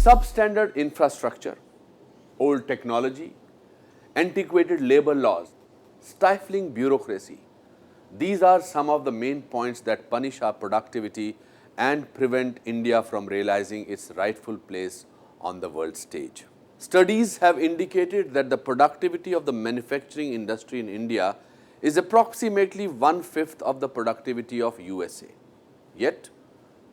Substandard infrastructure, old technology, antiquated labor laws, stifling bureaucracy. These are some of the main points that punish our productivity and prevent India from realizing its rightful place on the world stage. Studies have indicated that the productivity of the manufacturing industry in India is approximately 1/5 of the productivity of USA. Yet,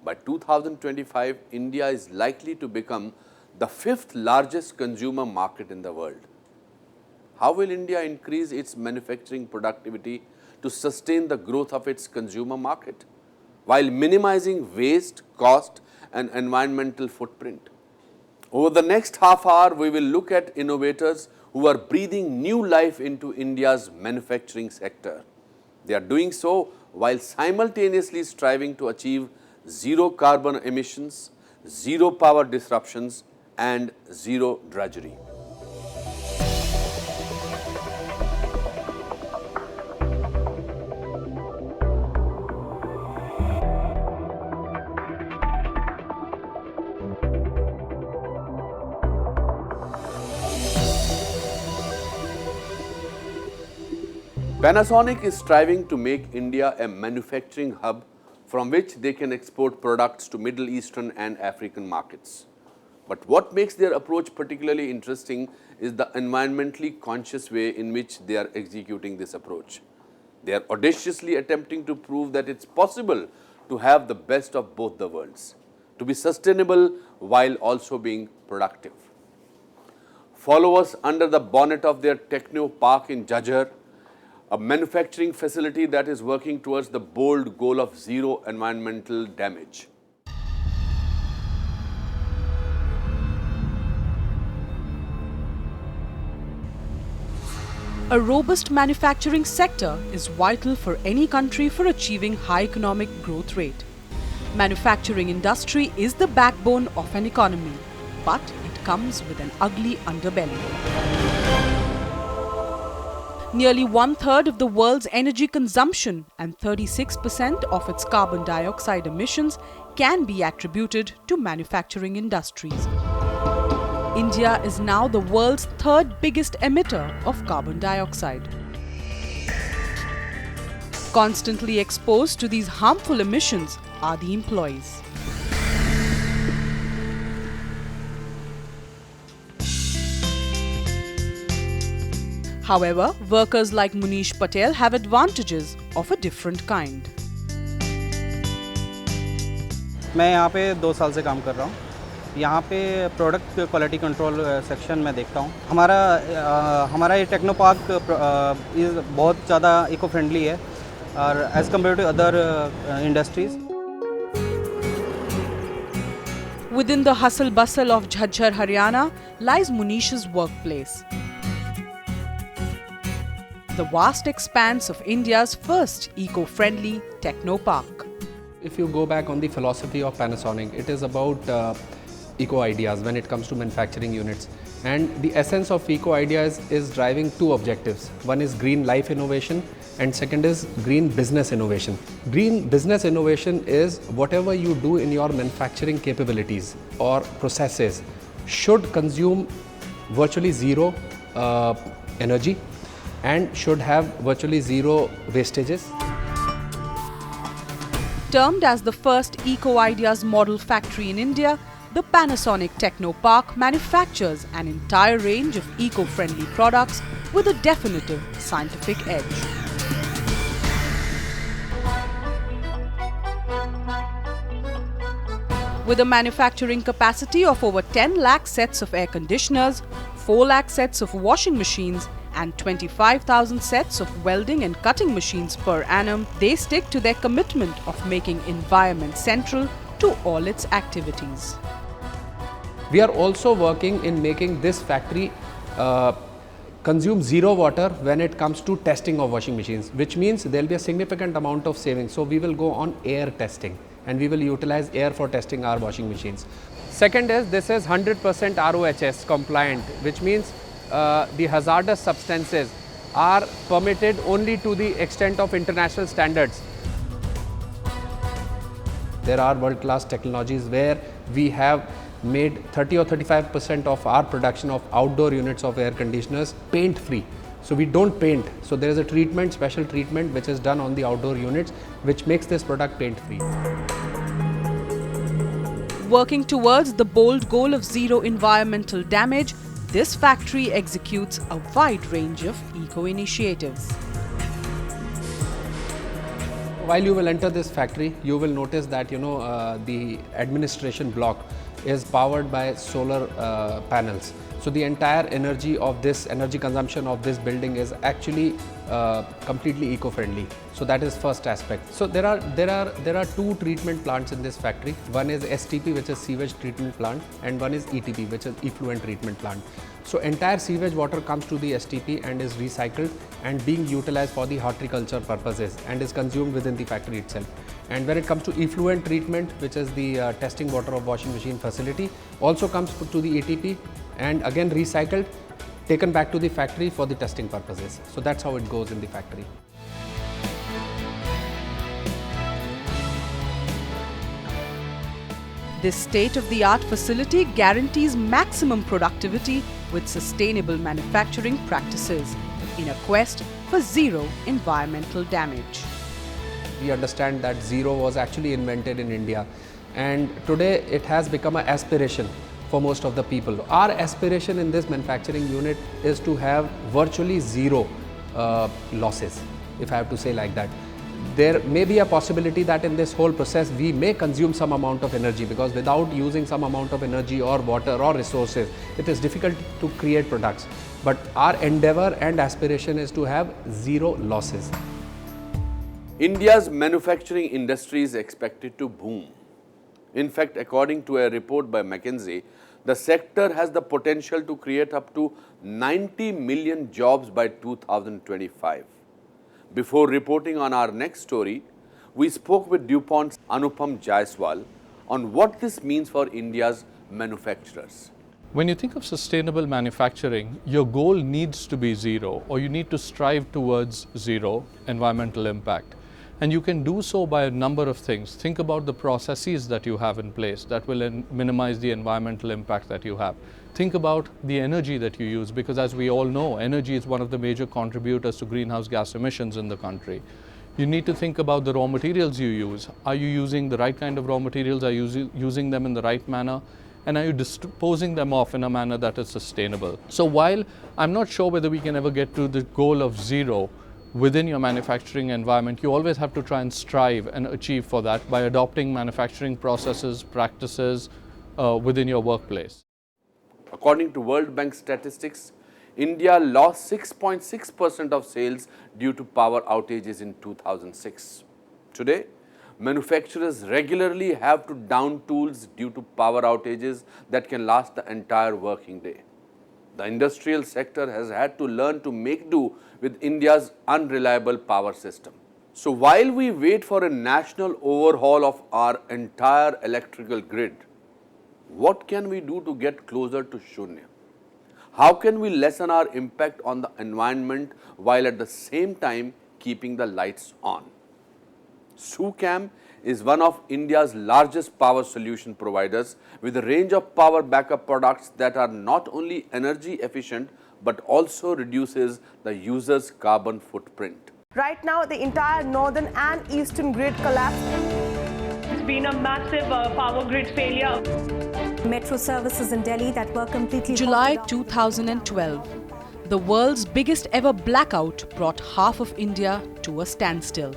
by 2025, India is likely to become the 5th largest consumer market in the world. How will India increase its manufacturing productivity to sustain the growth of its consumer market while minimizing waste, cost, and environmental footprint? Over the next half hour, we will look at innovators who are breathing new life into India's manufacturing sector. They are doing so while simultaneously striving to achieve zero carbon emissions, zero power disruptions, and zero drudgery. Panasonic is striving to make India a manufacturing hub from which they can export products to Middle Eastern and African markets. But what makes their approach particularly interesting is the environmentally conscious way in which they are executing this approach. They are audaciously attempting to prove that it's possible to have the best of both the worlds, to be sustainable while also being productive. Follow us under the bonnet of their Techno Park in Jhajjar, a manufacturing facility that is working towards the bold goal of zero environmental damage. A robust manufacturing sector is vital for any country for achieving high economic growth rate. Manufacturing industry is the backbone of an economy, but it comes with an ugly underbelly. Nearly 1/3 of the world's energy consumption and 36% of its carbon dioxide emissions can be attributed to manufacturing industries. India is now the world's 3rd biggest emitter of carbon dioxide. Constantly exposed to these harmful emissions are the employees. However, workers like Munish Patel have advantages of a different kind. मैं यहाँ पे 2 साल से काम कर रहा हूँ। यहाँ पे प्रोडक्ट क्वालिटी कंट्रोल सेक्शन में देखता हूँ। हमारा ये टेक्नो पार्क बहुत ज़्यादा इको फ्रेंडली है और as compare to other industries. Within the hustle bustle of Jhajjar, Haryana, lies Munish's workplace. The vast expanse of India's first eco-friendly techno park. If you go back on the philosophy of Panasonic, it is about eco ideas when it comes to manufacturing units. And the essence of eco ideas is driving 2 objectives. One is green life innovation and second is green business innovation. Green business innovation is whatever you do in your manufacturing capabilities or processes should consume virtually zero energy and should have virtually zero wastages. Termed as the first Eco Ideas model factory in India, the Panasonic Techno Park manufactures an entire range of eco-friendly products with a definitive scientific edge. With a manufacturing capacity of over 10 lakh sets of air conditioners, 4 lakh sets of washing machines, and 25,000 sets of welding and cutting machines per annum, they stick to their commitment of making environment central to all its activities. We are also working in making this factory consume zero water when it comes to testing of washing machines, which means there will be a significant amount of savings. So we will go on air testing and we will utilize air for testing our washing machines. Second is this is 100% RoHS compliant, which means the hazardous substances are permitted only to the extent of international standards. There are world-class technologies where we have made 30 or 35% of our production of outdoor units of air conditioners paint free. So we don't paint. So there is a treatment, special treatment which is done on the outdoor units which makes this product paint free. Working towards the bold goal of zero environmental damage, this factory executes a wide range of eco-initiatives. While you will enter this factory, you will notice that the administration block is powered by solar panels. So the entire energy consumption of this building is actually completely eco-friendly. So that is first aspect. So there are two treatment plants in this factory. One is STP, which is sewage treatment plant, and one is ETP, which is effluent treatment plant. So entire sewage water comes to the STP and is recycled and being utilized for the horticulture purposes and is consumed within the factory itself. And when it comes to effluent treatment, which is the testing water of washing machine facility, also comes to the ATP and again recycled, taken back to the factory for the testing purposes. So that's how it goes in the factory. This state-of-the-art facility guarantees maximum productivity with sustainable manufacturing practices in a quest for zero environmental damage. We understand that zero was actually invented in India, and today it has become an aspiration for most of the people. Our aspiration in this manufacturing unit is to have virtually zero losses, if I have to say like that. There may be a possibility that in this whole process we may consume some amount of energy, because without using some amount of energy or water or resources, it is difficult to create products. But our endeavor and aspiration is to have zero losses. India's manufacturing industry is expected to boom. In fact, according to a report by McKinsey, the sector has the potential to create up to 90 million jobs by 2025. Before reporting on our next story, we spoke with DuPont's Anupam Jaiswal on what this means for India's manufacturers. When you think of sustainable manufacturing, your goal needs to be zero, or you need to strive towards zero environmental impact. And you can do so by a number of things. Think about the processes that you have in place that will minimize the environmental impact that you have. Think about the energy that you use, because as we all know, energy is one of the major contributors to greenhouse gas emissions in the country. You need to think about the raw materials you use. Are you using the right kind of raw materials? Are you using them in the right manner? And are you disposing them off in a manner that is sustainable? So while I'm not sure whether we can ever get to the goal of zero within your manufacturing environment, you always have to try and strive and achieve for that by adopting manufacturing processes, practices within your workplace. According to World Bank statistics, India lost 6.6% of sales due to power outages in 2006. Today, manufacturers regularly have to down tools due to power outages that can last the entire working day. The industrial sector has had to learn to make do with India's unreliable power system. So while we wait for a national overhaul of our entire electrical grid, what can we do to get closer to Shunya? How can we lessen our impact on the environment while at the same time keeping the lights on? SuCam is one of India's largest power solution providers with a range of power backup products that are not only energy efficient but also reduces the user's carbon footprint. Right now, the entire northern and eastern grid collapsed. It's been a massive power grid failure. Metro services in Delhi that were completely July halted. 2012. The world's biggest ever blackout brought half of India to a standstill.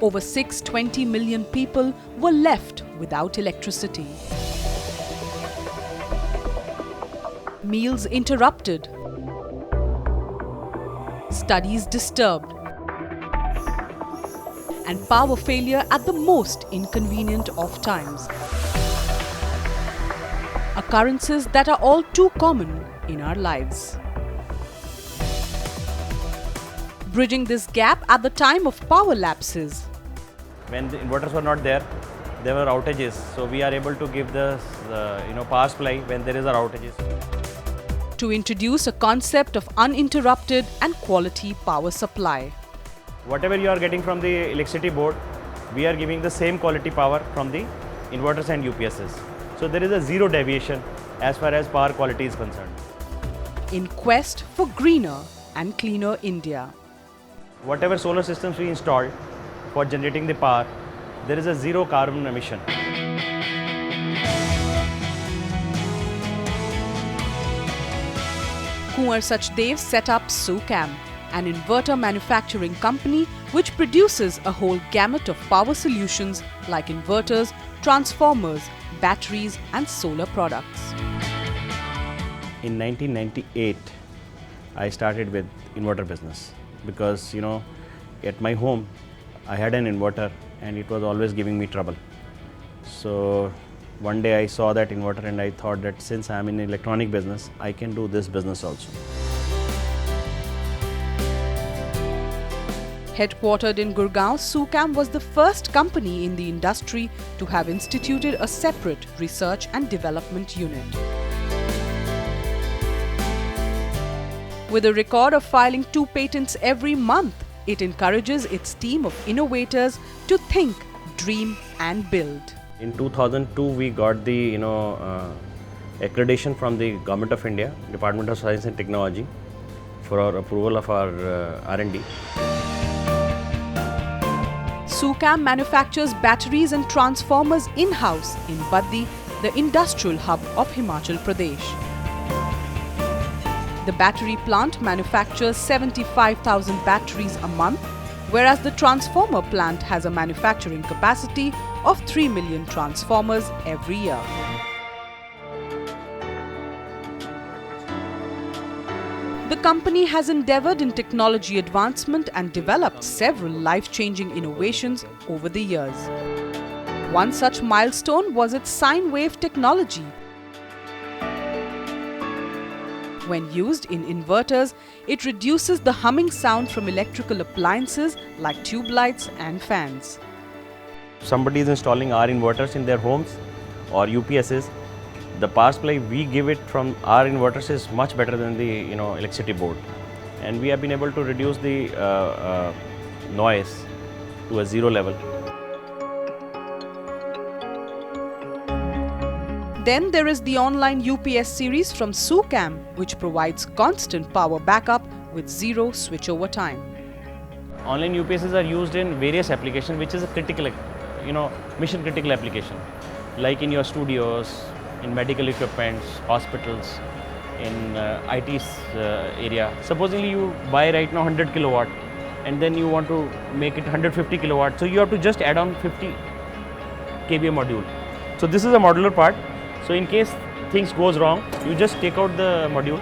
Over 620 million people were left without electricity. Meals interrupted. Studies disturbed. And power failure at the most inconvenient of times. Occurrences that are all too common in our lives. Bridging this gap at the time of power lapses. When the inverters were not there, there were outages. So we are able to give the power supply when there is outages. To introduce a concept of uninterrupted and quality power supply. Whatever you are getting from the electricity board, we are giving the same quality power from the inverters and UPSs. So there is a zero deviation as far as power quality is concerned. In quest for greener and cleaner India. Whatever solar systems we installed for generating the power, there is a zero carbon emission. Kunwar Sachdev set up SuCam, an inverter manufacturing company which produces a whole gamut of power solutions like inverters, transformers, batteries and solar products. In 1998, I started with inverter business because, at my home, I had an inverter and it was always giving me trouble. So one day I saw that inverter and I thought that since I am in electronic business, I can do this business also. Headquartered in Gurgaon, SuCam was the first company in the industry to have instituted a separate research and development unit. With a record of filing 2 patents every month, it encourages its team of innovators to think, dream and build. In 2002, we got the accreditation from the Government of India, Department of Science and Technology, for our approval of our R&D. SuCam manufactures batteries and transformers in-house in Baddi, the industrial hub of Himachal Pradesh. The battery plant manufactures 75,000 batteries a month, whereas the transformer plant has a manufacturing capacity of 3 million transformers every year. The company has endeavored in technology advancement and developed several life-changing innovations over the years. One such milestone was its sine wave technology. When used in inverters, it reduces the humming sound from electrical appliances like tube lights and fans. Somebody is installing our inverters in their homes or UPSs. The power supply we give it from our inverters is much better than the electricity board, and we have been able to reduce the noise to a zero level. Then there is the online UPS series from SuCam, which provides constant power backup with zero switchover time. Online UPSs are used in various applications, which is a critical, mission critical application, like in your studios, in medical equipments, hospitals, in IT area. Supposedly you buy right now 100 kilowatt and then you want to make it 150 kilowatt. So you have to just add on 50 kVA module. So this is a modular part. So in case things goes wrong, you just take out the module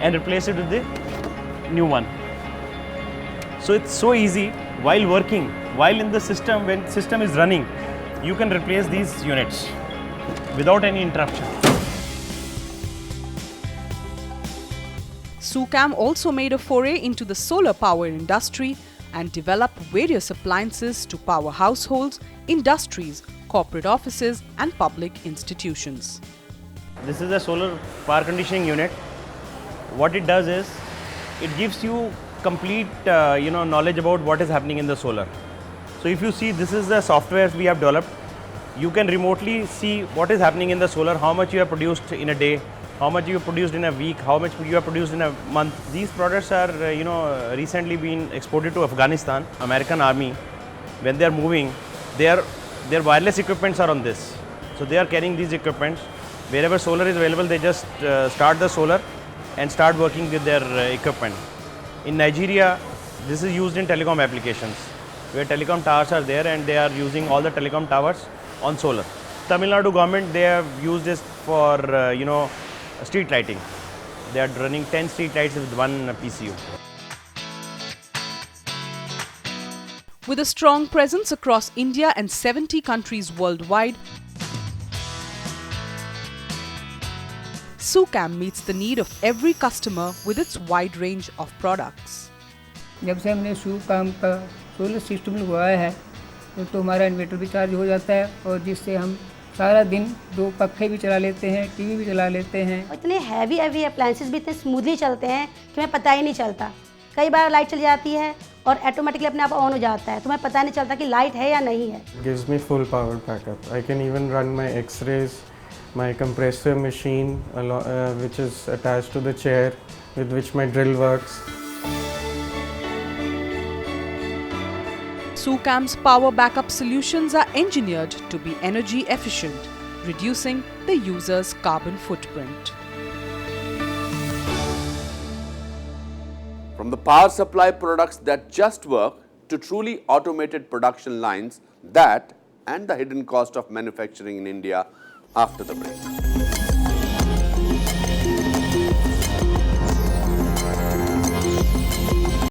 and replace it with the new one. So it's so easy while working, while in the system, when system is running, you can replace these units without any interruption. SuCam also made a foray into the solar power industry and developed various appliances to power households, industries, corporate offices and public institutions. This is a solar power conditioning unit. What it does is, it gives you complete knowledge about what is happening in the solar. So if you see, this is the software we have developed. You can remotely see what is happening in the solar, how much you have produced in a day, how much you have produced in a week, how much you have produced in a month. These products are recently been exported to Afghanistan. American Army, when they are moving, their wireless equipments are on this. So they are carrying these equipments. Wherever solar is available, they just start the solar and start working with their equipment. In Nigeria, this is used in telecom applications, where telecom towers are there and they are using all the telecom towers on solar. Tamil Nadu government, they have used this for street lighting. They are running 10 street lights with one PCU. With a strong presence across India and 70 countries worldwide, SuCam meets the need of every customer with its wide range of products. जब से हमने SuCam का solar system लगवाया है तो हमारा inverter भी charge हो जाता है और जिससे हम सारा दिन 2 पखे भी चला लेते हैं, टीवी भी चला लेते हैं। इतने हैवी अप्लायंसेस भी इतने स्मूथली चलते हैं कि हमें पता ही नहीं चलता। कई बार लाइट चली जाती है और ऑटोमेटिकली अपने आप ऑन हो जाता है, तो हमें पता नहीं चलता कि लाइट है या नहीं है। Gives me full power backup. I can even run my X-rays my compressor machine which is attached to the chair with which my drill works. SUCAM's power backup solutions are engineered to be energy efficient, reducing the user's carbon footprint. From the power supply products that just work to truly automated production lines, that and the hidden cost of manufacturing in India after the break.